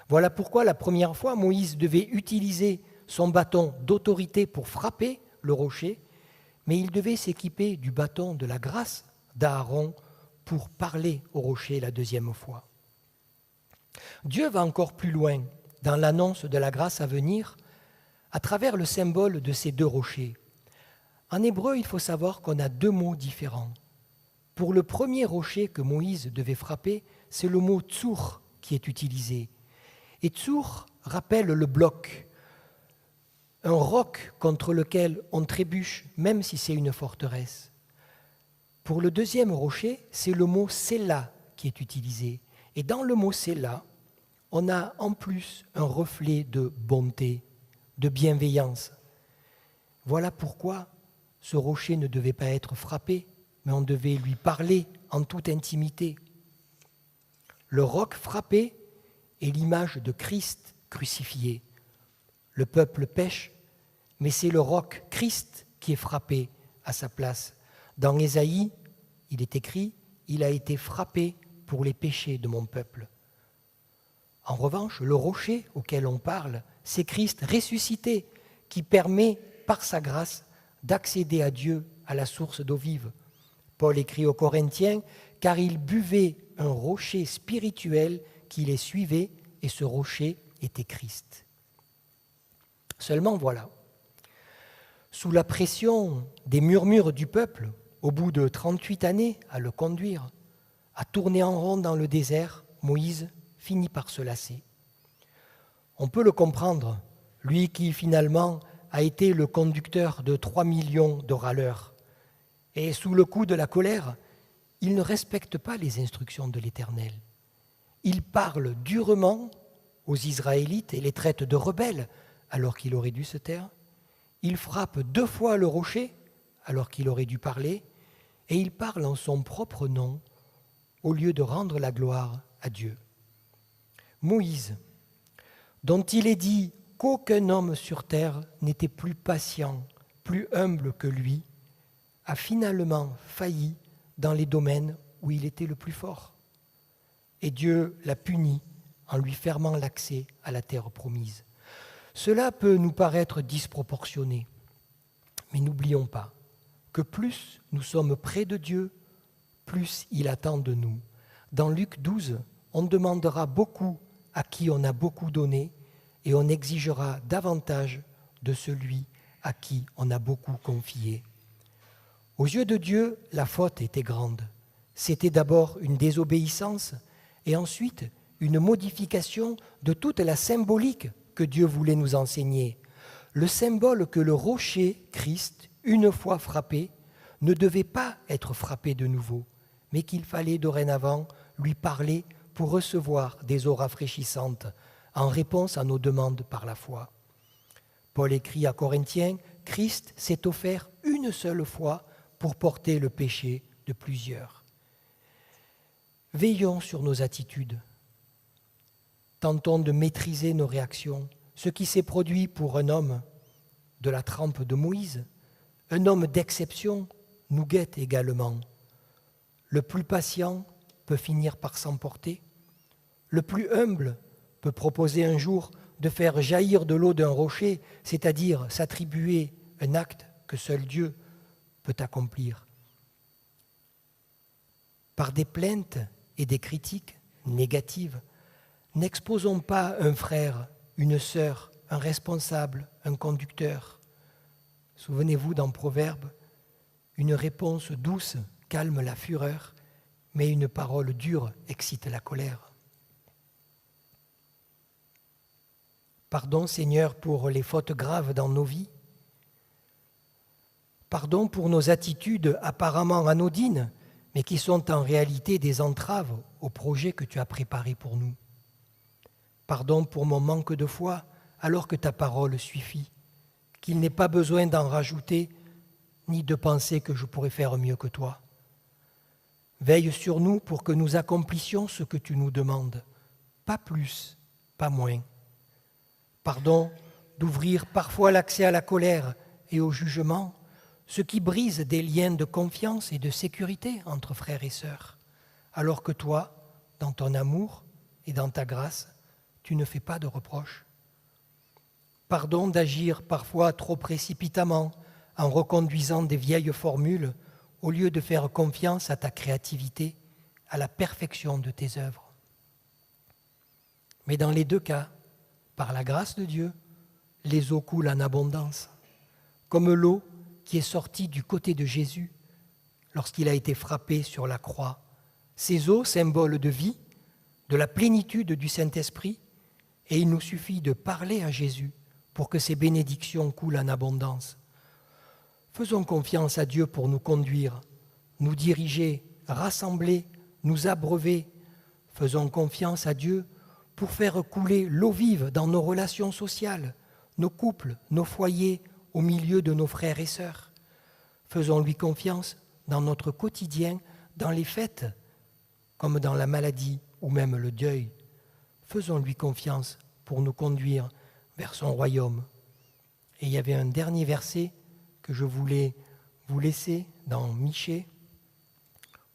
Voilà pourquoi la première fois, Moïse devait utiliser son bâton d'autorité pour frapper le rocher, mais il devait s'équiper du bâton de la grâce d'Aaron pour parler au rocher la deuxième fois. Dieu va encore plus loin dans l'annonce de la grâce à venir à travers le symbole de ces deux rochers. En hébreu, il faut savoir qu'on a deux mots différents. Pour le premier rocher que Moïse devait frapper, c'est le mot tsour qui est utilisé. Et tsour rappelle le bloc, un roc contre lequel on trébuche même si c'est une forteresse. Pour le deuxième rocher, c'est le mot Séla qui est utilisé. Et dans le mot Séla, on a en plus un reflet de bonté, de bienveillance. Voilà pourquoi ce rocher ne devait pas être frappé, mais on devait lui parler en toute intimité. Le roc frappé est l'image de Christ crucifié. Le peuple pêche, mais c'est le roc Christ qui est frappé à sa place. Dans Ésaïe, il est écrit « Il a été frappé pour les péchés de mon peuple ». En revanche, le rocher auquel on parle, c'est Christ ressuscité qui permet, par sa grâce, d'accéder à Dieu, à la source d'eau vive. Paul écrit aux Corinthiens « Car il buvait un rocher spirituel qui les suivait, et ce rocher était Christ. » Seulement voilà, sous la pression des murmures du peuple, au bout de 38 années à le conduire, à tourner en rond dans le désert, Moïse finit par se lasser. On peut le comprendre, lui qui finalement a été le conducteur de 3 millions de râleurs. Et sous le coup de la colère, il ne respecte pas les instructions de l'Éternel. Il parle durement aux Israélites et les traite de rebelles alors qu'il aurait dû se taire. Il frappe 2 fois le rocher alors qu'il aurait dû parler. Et il parle en son propre nom au lieu de rendre la gloire à Dieu. Moïse, dont il est dit qu'aucun homme sur terre n'était plus patient, plus humble que lui, a finalement failli dans les domaines où il était le plus fort. Et Dieu l'a puni en lui fermant l'accès à la terre promise. Cela peut nous paraître disproportionné, mais n'oublions pas que plus nous sommes près de Dieu, plus il attend de nous. Dans Luc 12, on demandera beaucoup à qui on a beaucoup donné et on exigera davantage de celui à qui on a beaucoup confié. Aux yeux de Dieu, la faute était grande. C'était d'abord une désobéissance et ensuite une modification de toute la symbolique que Dieu voulait nous enseigner. Le symbole que le rocher, Christ, une fois frappé, ne devait pas être frappé de nouveau, mais qu'il fallait dorénavant lui parler pour recevoir des eaux rafraîchissantes en réponse à nos demandes par la foi. Paul écrit à Corinthiens, « Christ s'est offert une seule fois pour porter le péché de plusieurs. » Veillons sur nos attitudes. Tentons de maîtriser nos réactions. Ce qui s'est produit pour un homme de la trempe de Moïse, un homme d'exception, nous guette également. Le plus patient peut finir par s'emporter. Le plus humble peut proposer un jour de faire jaillir de l'eau d'un rocher, c'est-à-dire s'attribuer un acte que seul Dieu peut accomplir. par des plaintes et des critiques négatives. N'exposons pas un frère, une sœur, un responsable, un conducteur. Souvenez-vous dans Proverbe, une réponse douce calme la fureur, mais une parole dure excite la colère. Pardon, Seigneur, pour les fautes graves dans nos vies. Pardon pour nos attitudes apparemment anodines, mais qui sont en réalité des entraves au projet que tu as préparé pour nous. Pardon pour mon manque de foi, alors que ta parole suffit, qu'il n'est pas besoin d'en rajouter, ni de penser que je pourrais faire mieux que toi. Veille sur nous pour que nous accomplissions ce que tu nous demandes, pas plus, pas moins. Pardon d'ouvrir parfois l'accès à la colère et au jugement, ce qui brise des liens de confiance et de sécurité entre frères et sœurs, alors que toi, dans ton amour et dans ta grâce, tu ne fais pas de reproches. Pardon d'agir parfois trop précipitamment en reconduisant des vieilles formules au lieu de faire confiance à ta créativité, à la perfection de tes œuvres. Mais dans les deux cas, par la grâce de Dieu, les eaux coulent en abondance, comme l'eau qui est sortie du côté de Jésus lorsqu'il a été frappé sur la croix. Ces eaux, symboles de vie, de la plénitude du Saint-Esprit, et il nous suffit de parler à Jésus pour que ces bénédictions coulent en abondance. Faisons confiance à Dieu pour nous conduire, nous diriger, rassembler, nous abreuver. Faisons confiance à Dieu pour faire couler l'eau vive dans nos relations sociales, nos couples, nos foyers, au milieu de nos frères et sœurs. Faisons-lui confiance dans notre quotidien, dans les fêtes, comme dans la maladie ou même le deuil. Faisons-lui confiance pour nous conduire vers son royaume. Et il y avait un dernier verset que je voulais vous laisser dans Michée.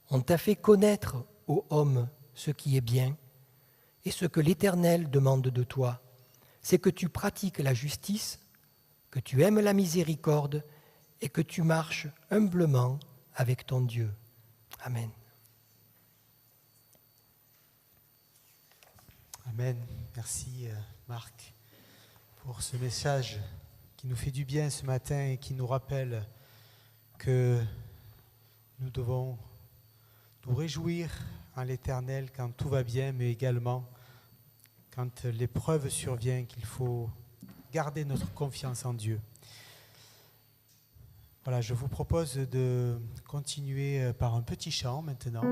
On t'a fait connaître, ô homme, ce qui est bien, et ce que l'Éternel demande de toi, c'est que tu pratiques la justice, que tu aimes la miséricorde et que tu marches humblement avec ton Dieu. Amen. Amen. Merci Marc pour ce message qui nous fait du bien ce matin et qui nous rappelle que nous devons nous réjouir en l'Éternel quand tout va bien, mais également quand l'épreuve survient, qu'il faut garder notre confiance en Dieu. Voilà, je vous propose de continuer par un petit chant maintenant,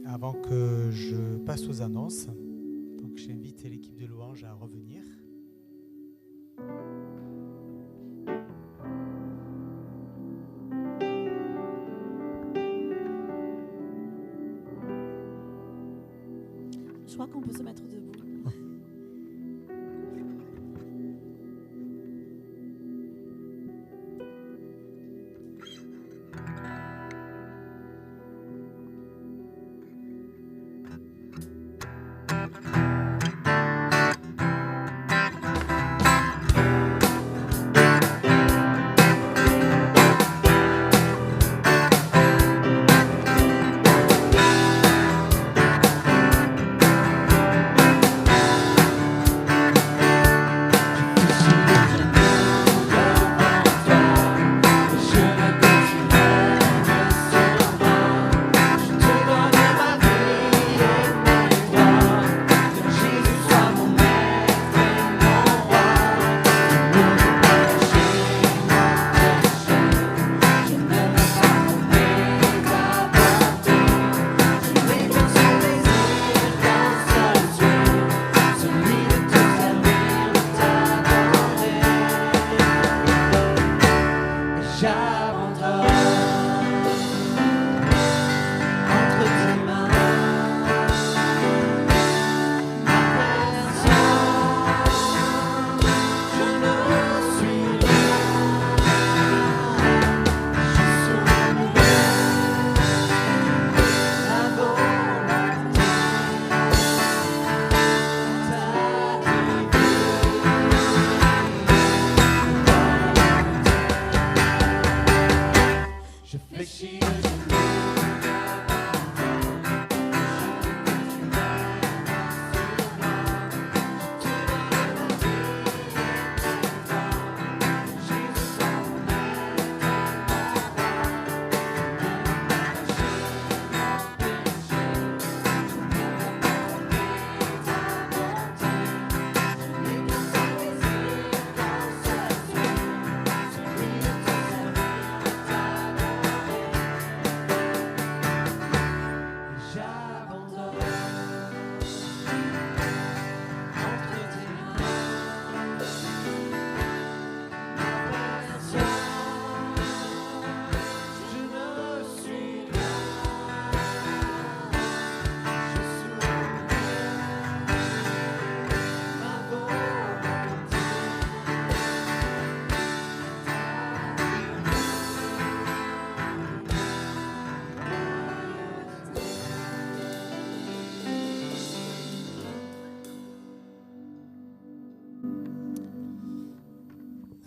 avant que je passe aux annonces. Donc j'invite l'équipe de louange à revenir. Je crois qu'on peut se mettre debout.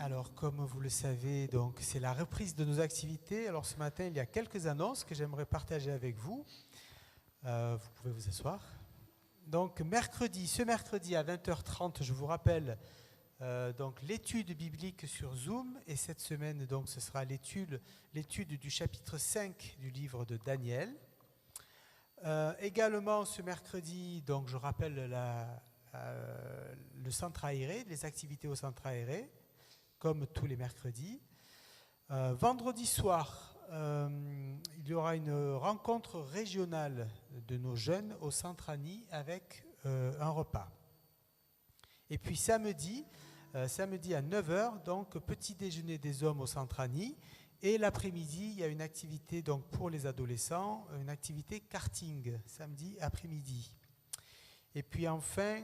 Alors, comme vous le savez, donc, c'est la reprise de nos activités. Alors, ce matin, il y a quelques annonces que j'aimerais partager avec vous. Vous pouvez vous asseoir. Donc, ce mercredi à 20h30, je vous rappelle donc, l'étude biblique sur Zoom. Et cette semaine, donc, ce sera l'étude du chapitre 5 du livre de Daniel. Également, ce mercredi, donc, je rappelle le centre aéré, les activités au centre aéré, comme tous les mercredis. Vendredi soir, il y aura une rencontre régionale de nos jeunes au centre Annie avec un repas. Et puis samedi à 9h, donc petit déjeuner des hommes au centre Annie. Et l'après-midi, il y a une activité donc, pour les adolescents, une activité karting, samedi après-midi. Et puis enfin,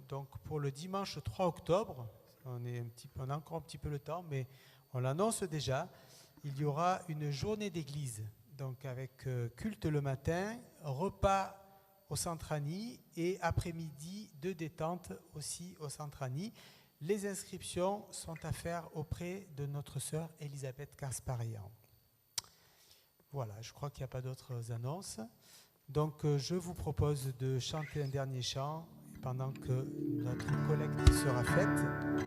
donc pour le dimanche 3 octobre, on a encore un petit peu le temps, mais on l'annonce déjà, il y aura une journée d'église, donc avec culte le matin, repas au centre Annie et après-midi de détente aussi au centre Annie. Les inscriptions sont à faire auprès de notre sœur Elisabeth Kasparian. Voilà, je crois qu'il n'y a pas d'autres annonces. Donc je vous propose de chanter un dernier chant pendant que notre collecte sera faite.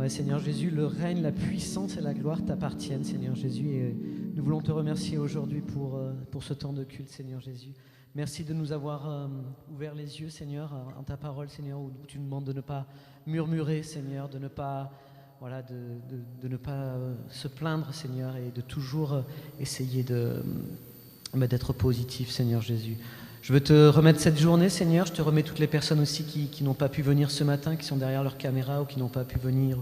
Seigneur Jésus, le règne, la puissance et la gloire t'appartiennent, Seigneur Jésus. Et nous voulons te remercier aujourd'hui pour ce temps de culte, Seigneur Jésus. Merci de nous avoir ouvert les yeux, Seigneur, en ta parole, Seigneur, où tu nous demandes de ne pas murmurer, Seigneur, de ne pas voilà, de ne pas se plaindre, Seigneur, et de toujours essayer d'être positif, Seigneur Jésus. Je veux te remettre cette journée, Seigneur. Je te remets toutes les personnes aussi qui n'ont pas pu venir ce matin, qui sont derrière leur caméra ou qui n'ont pas pu venir.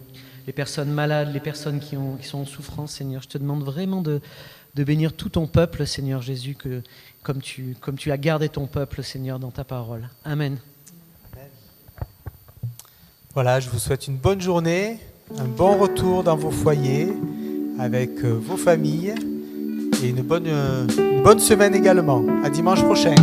Les personnes malades, les personnes qui sont en souffrance, Seigneur. Je te demande vraiment de bénir tout ton peuple, Seigneur Jésus, comme tu as gardé ton peuple, Seigneur, dans ta parole. Amen. Voilà, je vous souhaite une bonne journée, un bon retour dans vos foyers, avec vos familles, et une bonne semaine également. À dimanche prochain.